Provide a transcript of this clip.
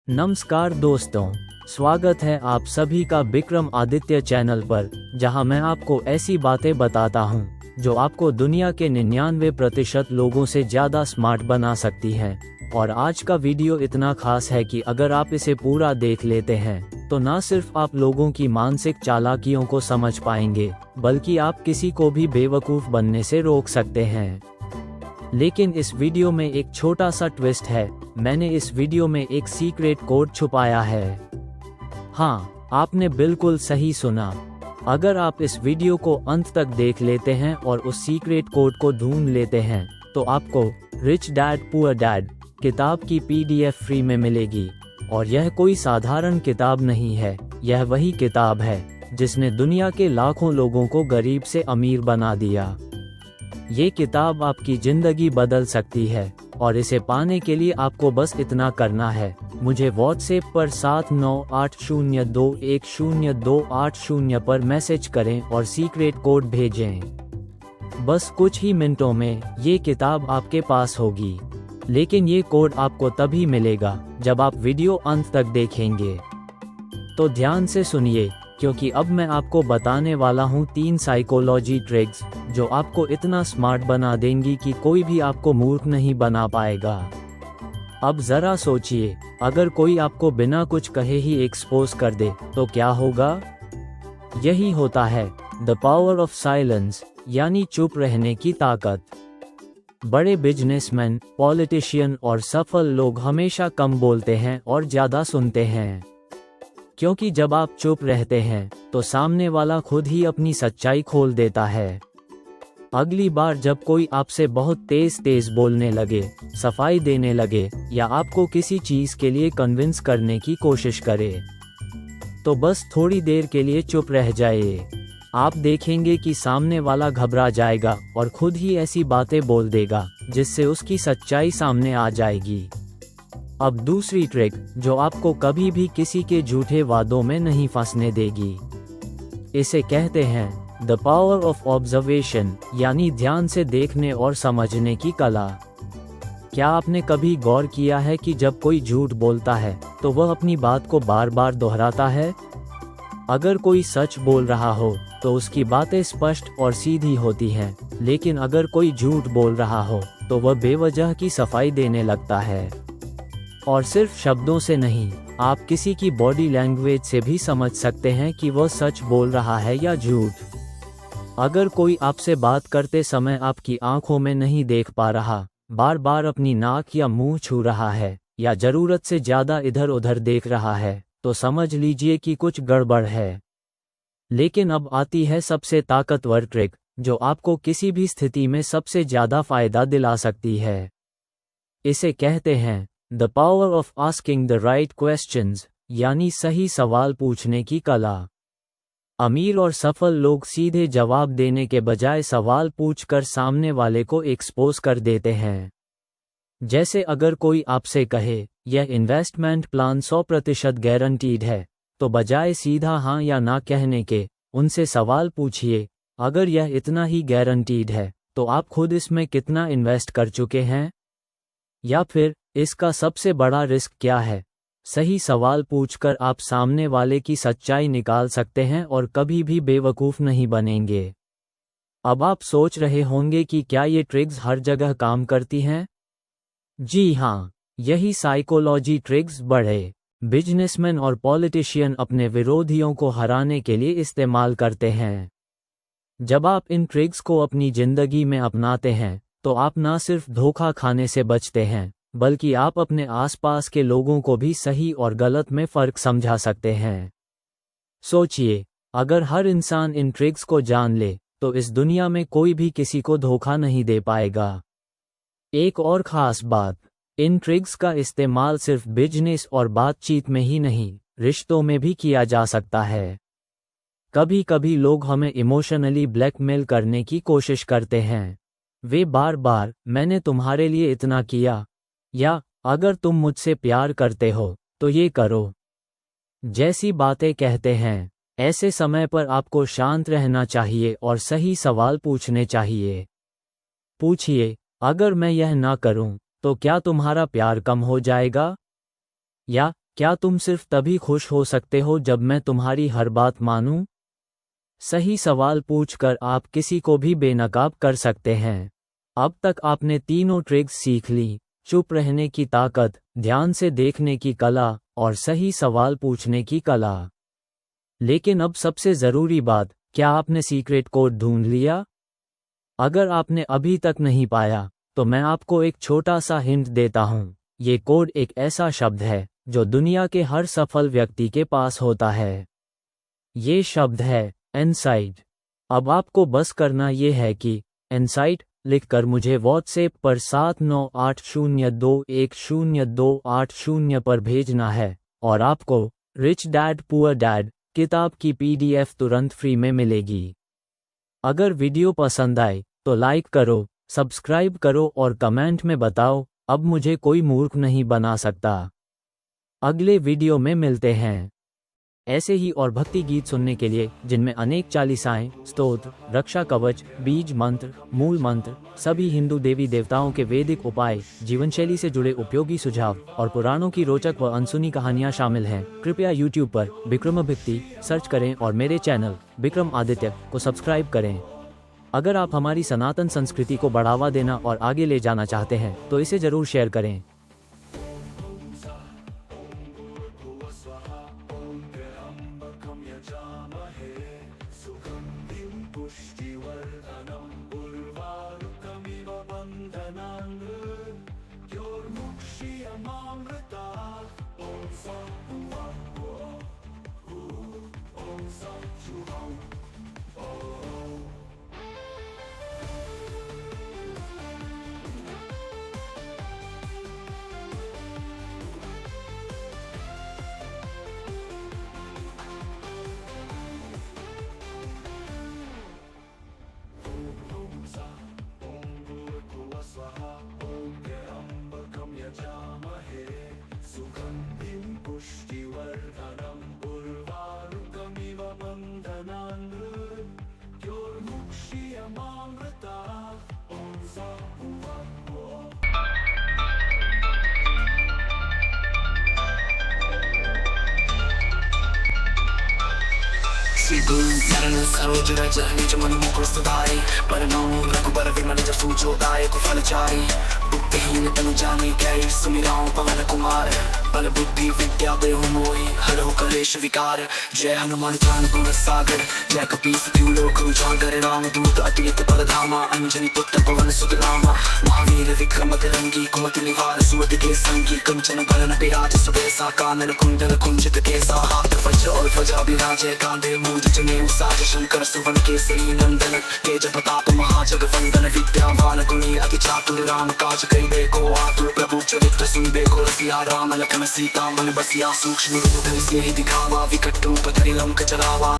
नमस्कार दोस्तों, स्वागत है आप सभी का विक्रम आदित्य चैनल पर, जहां मैं आपको ऐसी बातें बताता हूं जो आपको दुनिया के 99% लोगों से ज़्यादा स्मार्ट बना सकती हैं। और आज का वीडियो इतना खास है कि अगर आप इसे पूरा देख लेते हैं तो ना सिर्फ आप लोगों की मानसिक चालाकियों को समझ पाएंगे, बल्कि आप किसी को भी बेवकूफ़ बनने से रोक सकते हैं। लेकिन इस वीडियो में एक छोटा सा ट्विस्ट है। मैंने इस वीडियो में एक सीक्रेट कोड छुपाया है। हाँ, आपने बिल्कुल सही सुना। अगर आप इस वीडियो को अंत तक देख लेते हैं और उस सीक्रेट कोड को ढूंढ लेते हैं तो आपको रिच डैड पुअर डैड किताब की PDF फ्री में मिलेगी। और यह कोई साधारण किताब नहीं है, यह वही किताब है जिसने दुनिया के लाखों लोगों को गरीब से अमीर बना दिया। ये किताब आपकी ज़िंदगी बदल सकती है और इसे पाने के लिए आपको बस इतना करना है, मुझे व्हाट्सएप पर 7980210280 पर मैसेज करें और सीक्रेट कोड भेजें। बस कुछ ही मिनटों में ये किताब आपके पास होगी। लेकिन ये कोड आपको तभी मिलेगा जब आप वीडियो अंत तक देखेंगे। तो ध्यान से सुनिए, क्योंकि अब मैं आपको बताने वाला हूँ 3 साइकोलॉजी ट्रिक्स जो आपको इतना स्मार्ट बना देंगी कि कोई भी आपको मूर्ख नहीं बना पाएगा। अब जरा सोचिए, अगर कोई आपको बिना कुछ कहे ही एक्सपोज कर दे तो क्या होगा? यही होता है द पावर ऑफ साइलेंस, यानी चुप रहने की ताकत। बड़े बिजनेसमैन, पॉलिटिशियन और सफल लोग हमेशा कम बोलते हैं और ज़्यादा सुनते हैं, क्योंकि जब आप चुप रहते हैं तो सामने वाला खुद ही अपनी सच्चाई खोल देता है। अगली बार जब कोई आपसे बहुत तेज बोलने लगे, सफाई देने लगे या आपको किसी चीज के लिए कन्विंस करने की कोशिश करे, तो बस थोड़ी देर के लिए चुप रह जाइए। आप देखेंगे कि सामने वाला घबरा जाएगा और खुद ही ऐसी बातें बोल देगा जिससे उसकी सच्चाई सामने आ जाएगी। अब दूसरी ट्रिक जो आपको कभी भी किसी के झूठे वादों में नहीं फंसने देगी, इसे कहते हैं द पावर ऑफ ऑब्जर्वेशन, यानी ध्यान से देखने और समझने की कला। क्या आपने कभी गौर किया है कि जब कोई झूठ बोलता है तो वह अपनी बात को बार बार दोहराता है? अगर कोई सच बोल रहा हो तो उसकी बातें स्पष्ट और सीधी होती हैं, लेकिन अगर कोई झूठ बोल रहा हो तो वह बेवजह की सफाई देने लगता है। और सिर्फ शब्दों से नहीं, आप किसी की बॉडी लैंग्वेज से भी समझ सकते हैं कि वह सच बोल रहा है या झूठ। अगर कोई आपसे बात करते समय आपकी आंखों में नहीं देख पा रहा, बार बार अपनी नाक या मुंह छू रहा है या जरूरत से ज्यादा इधर उधर देख रहा है, तो समझ लीजिए कि कुछ गड़बड़ है। लेकिन अब आती है सबसे ताकतवर ट्रिक जो आपको किसी भी स्थिति में सबसे ज्यादा फायदा दिला सकती है। इसे कहते हैं the power of asking the right questions, यानी सही सवाल पूछने की कला। अमीर और सफल लोग सीधे जवाब देने के बजाय सवाल पूछकर सामने वाले को एक्सपोज कर देते हैं। जैसे अगर कोई आपसे कहे यह इन्वेस्टमेंट प्लान 100% गारंटीड है, तो बजाय सीधा हाँ या ना कहने के उनसे सवाल पूछिए, अगर यह इतना ही गारंटीड है तो आप खुद इसमें कितना इन्वेस्ट कर चुके हैं? या फिर इसका सबसे बड़ा रिस्क क्या है? सही सवाल पूछकर आप सामने वाले की सच्चाई निकाल सकते हैं और कभी भी बेवकूफ़ नहीं बनेंगे। अब आप सोच रहे होंगे कि क्या ये ट्रिक्स हर जगह काम करती हैं? जी हाँ, यही साइकोलॉजी ट्रिक्स बड़े बिजनेसमैन और पॉलिटिशियन अपने विरोधियों को हराने के लिए इस्तेमाल करते हैं। जब आप इन ट्रिक्स को अपनी ज़िंदगी में अपनाते हैं तो आप ना सिर्फ धोखा खाने से बचते हैं, बल्कि आप अपने आसपास के लोगों को भी सही और गलत में फ़र्क समझा सकते हैं। सोचिए, अगर हर इंसान इन ट्रिक्स को जान ले तो इस दुनिया में कोई भी किसी को धोखा नहीं दे पाएगा। एक और ख़ास बात, इन ट्रिक्स का इस्तेमाल सिर्फ बिजनेस और बातचीत में ही नहीं, रिश्तों में भी किया जा सकता है। कभी कभी लोग हमें इमोशनली ब्लैकमेल करने की कोशिश करते हैं। वे बार बार मैंने तुम्हारे लिए इतना किया, या अगर तुम मुझसे प्यार करते हो तो ये करो जैसी बातें कहते हैं। ऐसे समय पर आपको शांत रहना चाहिए और सही सवाल पूछने चाहिए। पूछिए, अगर मैं यह ना करूं तो क्या तुम्हारा प्यार कम हो जाएगा? या क्या तुम सिर्फ तभी खुश हो सकते हो जब मैं तुम्हारी हर बात मानूं? सही सवाल पूछकर आप किसी को भी बेनकाब कर सकते हैं। अब तक आपने तीनों ट्रिक्स सीख ली, चुप रहने की ताकत, ध्यान से देखने की कला और सही सवाल पूछने की कला। लेकिन अब सबसे ज़रूरी बात, क्या आपने सीक्रेट कोड ढूंढ लिया? अगर आपने अभी तक नहीं पाया, तो मैं आपको एक छोटा सा हिंट देता हूँ। ये कोड एक ऐसा शब्द है जो दुनिया के हर सफल व्यक्ति के पास होता है। ये शब्द है इनसाइट। अब आपको बस करना ये है कि इनसाइट लिखकर मुझे व्हाट्सएप पर 7980210280 पर भेजना है और आपको रिच डैड पुअर डैड किताब की PDF तुरंत फ्री में मिलेगी। अगर वीडियो पसंद आए तो लाइक करो, सब्सक्राइब करो और कमेंट में बताओ, अब मुझे कोई मूर्ख नहीं बना सकता। अगले वीडियो में मिलते हैं। ऐसे ही और भक्ति गीत सुनने के लिए, जिनमें अनेक चालीसाएं, स्तोत्र, रक्षा कवच, बीज मंत्र, मूल मंत्र, सभी हिंदू देवी देवताओं के वैदिक उपाय, जीवनशैली से जुड़े उपयोगी सुझाव और पुराणों की रोचक व अनसुनी कहानियां शामिल हैं, कृपया YouTube पर विक्रम भक्ति सर्च करें और मेरे चैनल विक्रम आदित्य को सब्सक्राइब करें। अगर आप हमारी सनातन संस्कृति को बढ़ावा देना और आगे ले जाना चाहते हैं तो इसे जरूर शेयर करें। Naran sarojara jahni jamanu mukhrastadai Parano rakubara vimana jafu jodai ko falachari Buddhihin tanu jani kai sumirao pavana kumar Bala buddhi vidya dehu moi haro kalesh vikar Jai Hanuman Jaan Guna Sagar Jai Kapis Tyulok Ujagar Ram Doot Atiyat Paradhama Anjani Putta Pavan Sudalama Mahavir Vikram Karangi Kumati Nivar Suat Ke Sangi Kanchana Bharana Piraj Subesa Kanan Kundala Kunjit Kesa Hat Fajr aur Fajr Biraje Kande Mood Jane Usaj Shankar Suvan Kesari Nandan Teja Pratap Mahajag Vandan Vidyavan Guni Ati Chatur Ram Kaj Kai Deko Atur Prabhu Charitra Sun Deko Siya Ram Lakshmana Sita मन बसिया सूक्ष्म रूप से ही दिखावा विकट रूप धरि लंक चलावा।